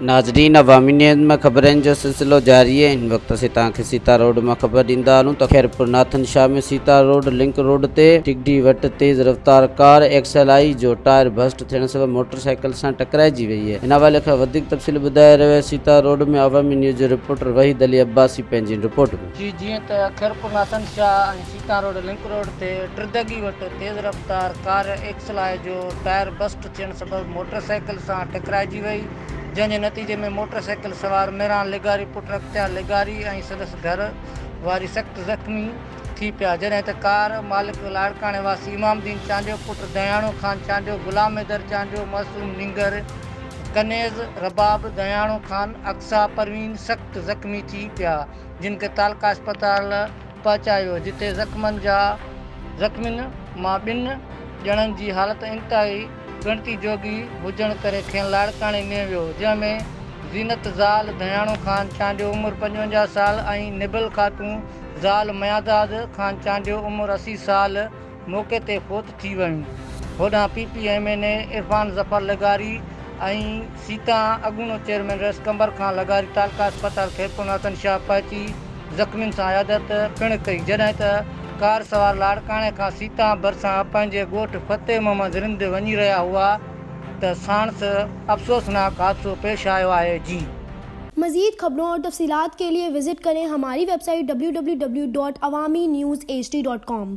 नाज़रीन, अवामी न्यूज़ में ख़बरनि जो सिलसिलो जारी है। इन वक्त से तव्हांखे सीता रोड में ख़बर ॾींदा हलूं त खैरपुर नाथन शाह में सीता रोड लिंक रोड ते टिकडी वटि तेज़ रफ्तार कार एक्सएलआई जो टायर बस्ट थियण सबबि मोटरसाइकिल सां टकराइजी वई है। इन हवाले खां वधीक तफ़सील ॿुधाए रहियो आहे सीता रोड में अवामी न्यूज़ जो रिपोर्टर वहीद अली अब्बासी पंहिंजी रिपोर्ट में। जी, जीअं त खैरपुर नाथन शाह ऐं सीता रोड लिंक रोड ते टिदॻी वटि तेज़ रफ्तार कार एक्सएलआई जो टायर बस्ट थियण सबबि मोटरसाइकिल सां टकराइजी वई, जंहिंजे नतीजे में मोटरसाइकिल सवार मेरान लिगारी पुट रखत्या लिगारी ऐं संदसि घर वारी सख़्तु ज़ख़्मी थी पिया, जॾहिं त कार मालिक लाड़काणे वासी इमामदीन चांडियो, पुट दयाणो ख़ान चांडियो, गुलाम हैदर चांडियो, मासूम निंगर, कनेज़ रबाब दयाणो ख़ान, अक्सा परवीन सख़्तु ज़ख़्मी थी पिया, जिन खे तालका अस्पताल पहुचायो, जिते ज़ख़्मियुनि मां 2 ॼणनि जी हालत इंतिहाई गणती जोगी हुजण करे खेनि लाड़काणे में वियो, जंहिंमें ज़ीनत ज़ाल दयाणो ख़ान चांडियो उमिरि 55 साल ऐं निबिल ख़ातून ज़ाल मयादाद ख़ान चांडियो उमिरि 80 साल मौक़े ते फ़ौत थी वियूं। होॾां PPMNA इरफान ज़फ़र लिगारी ऐं सीता अॻूणो चेयरमैन रस कंबर खान लिगारी तालका अस्पताल खैरपुर नाथन शाह पहुची ज़ख़्मियुनि सां इयादत पिणु कई, जॾहिं त कार सवार लाड़काणे खां सीता भरिसां पंहिंजे ॻोठु फ़तेह मोहम्मद रिंद वञी रहिया हुआ त साणुसि अफ़सोसनाक हादसो पेश आयो आहे। जी, मज़ीद खबरों और तफसीलात के लिए विजिट करें हमारी वेबसाइट www.awamiNewsHD.com।